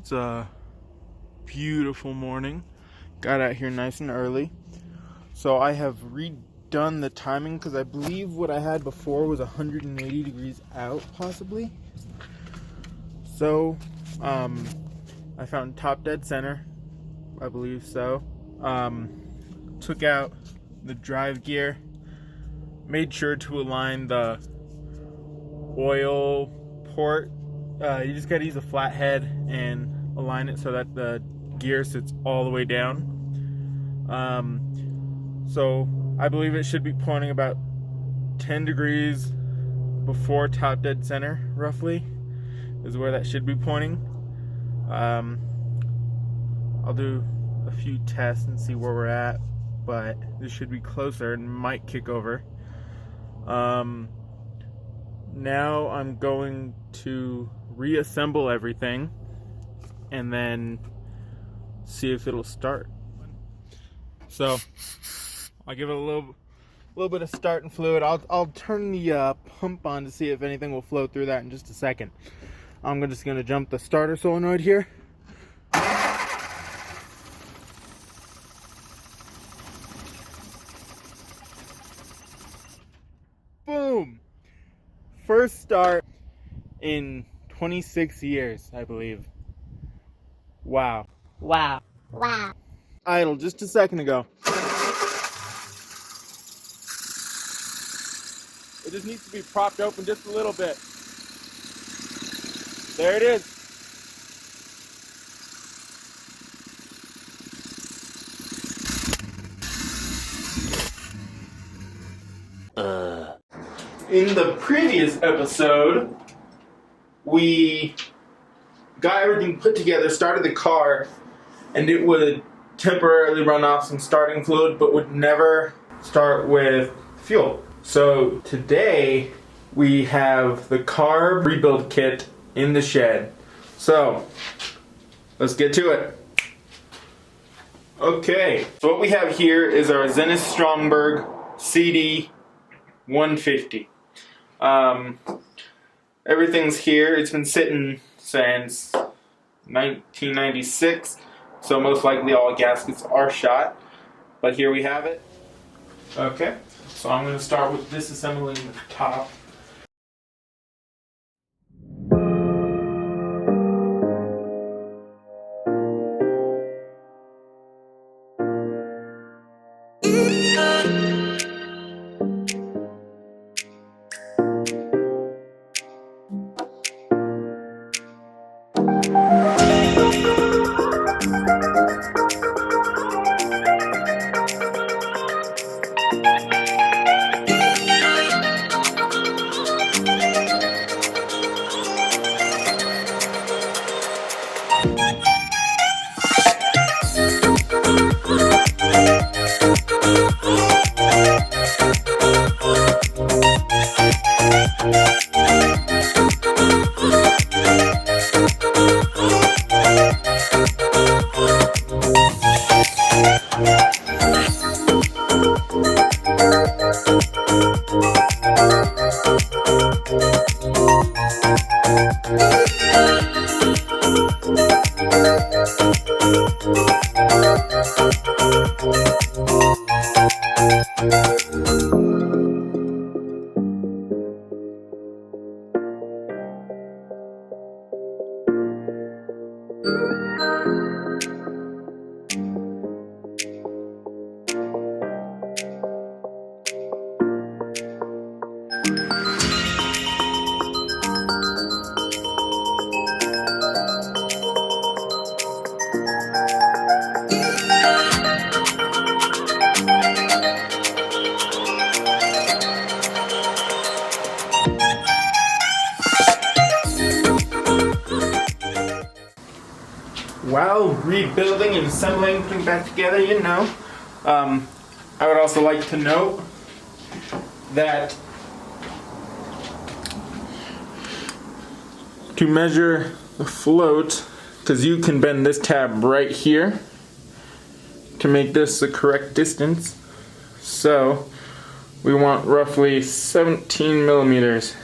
It's a beautiful morning. Got out here nice and early. So I have redone the timing because I believe what I had before was 180 degrees out, possibly. So I found top dead center, I believe so. Took out the drive gear, made sure to align the oil port. You just gotta use a flathead and align it so that the gear sits all the way down. So I believe it should be pointing about 10 degrees before top dead center, roughly, is where that should be pointing. I'll do a few tests and see where we're at, but this should be closer and might kick over. Now I'm going to reassemble everything and then see if it'll start. So I'll give it a little bit of starting fluid. I'll turn the pump on to see if anything will flow through that in just a second. I'm just going to jump the starter solenoid here. Boom! First start in 26 years, I believe. Wow. Idle just a second ago. It just needs to be propped open just a little bit. There it is. In the previous episode, we got everything put together, started the car, and it would temporarily run off some starting fluid, but would never start with fuel. So today, we have the carb rebuild kit in the shed. So, let's get to it. Okay, so what we have here is our Zenith Stromberg CD 150. Everything's here. It's been sitting since 1996, so most likely all gaskets are shot. But here we have it. Okay, so I'm going to start with disassembling the top. While rebuilding and assembling, putting back together, I would also like to note that to measure the float, because you can bend this tab right here to make this the correct distance. So we want roughly 17 millimeters.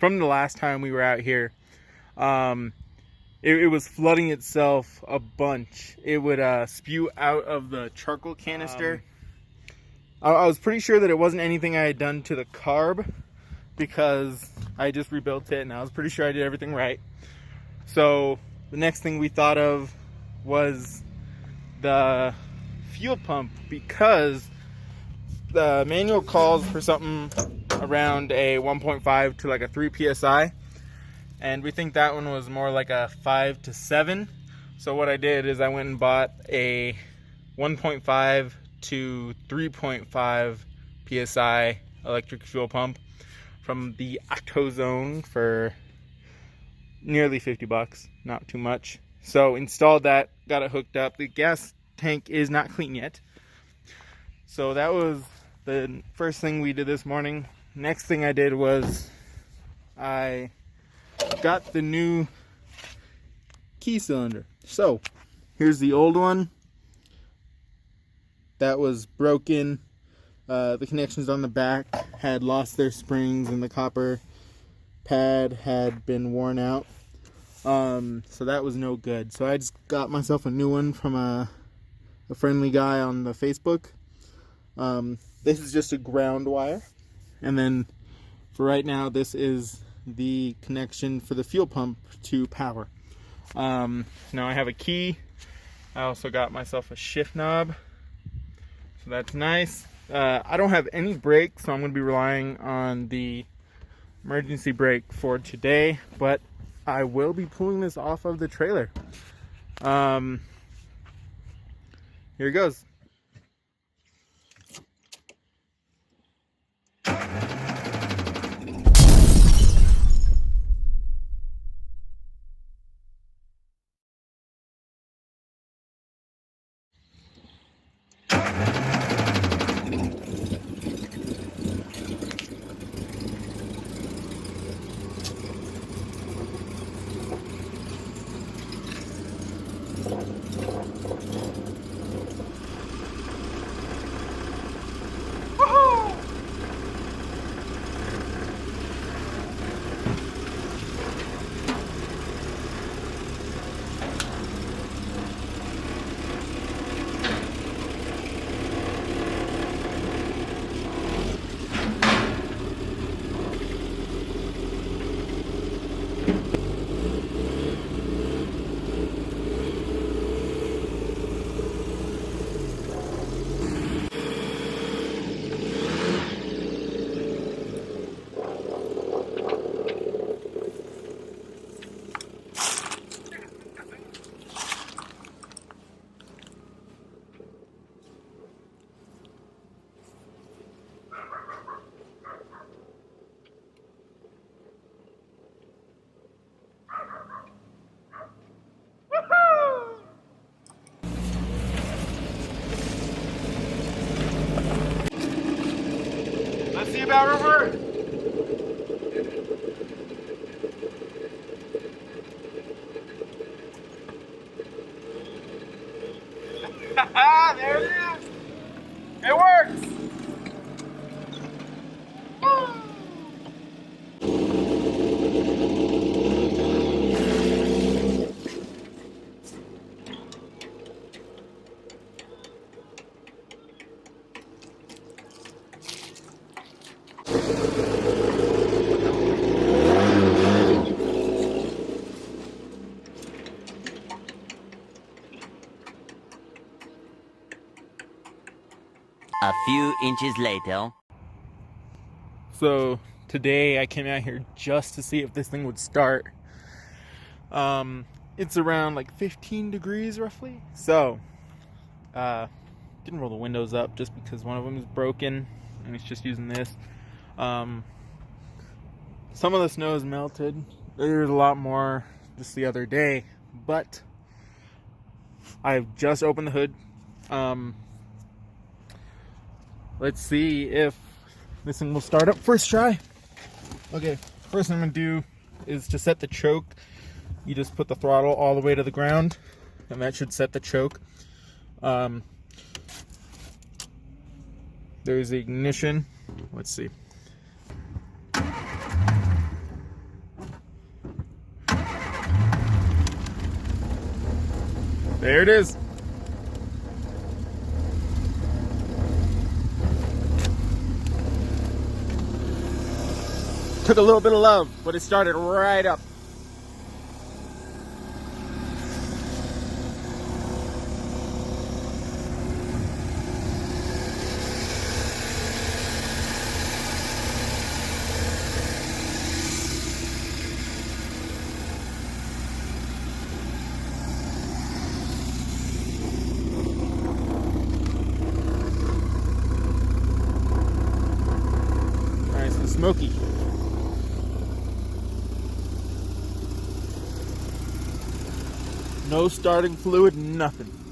from the last time we were out here. It was flooding itself a bunch. It would spew out of the charcoal canister. I was pretty sure that it wasn't anything I had done to the carb, because I just rebuilt it and I was pretty sure I did everything right. So the next thing we thought of was the fuel pump, because the manual calls for something around a 1.5 to like a 3 psi, and we think that one was more like a 5 to 7. So what I did is I went and bought a 1.5 to 3.5 psi electric fuel pump from the AutoZone for nearly 50 bucks, not too much. So installed that, got it hooked up. The gas tank is not clean yet. So that was the first thing we did this morning. Next thing I did was I got the new key cylinder. So here's the old one that was broken. The connections on the back had lost their springs and the copper pad had been worn out. So that was no good. So I just got myself a new one from a friendly guy on the Facebook. This is just a ground wire. And then for right now, this is the connection for the fuel pump to power. Now I have a key. I also got myself a shift knob. So that's nice. I don't have any brake, so I'm going to be relying on the emergency brake for today, but I will be pulling this off of the trailer. Here it goes. Let's see about reverse. There it is. It works. A few inches later. So today I came out here just to see if this thing would start. It's around like 15 degrees roughly. So didn't roll the windows up just because one of them is broken and it's just using this. Some of the snow is melted. There's a lot more just the other day, but I've just opened the hood. Let's see if this thing will start up first try. Okay, first thing I'm gonna do is to set the choke. You just put the throttle all the way to the ground, and that should set the choke. There's the ignition. Let's see. There it is. Took a little bit of love, but it started right up. Nice and smoky. No starting fluid, nothing.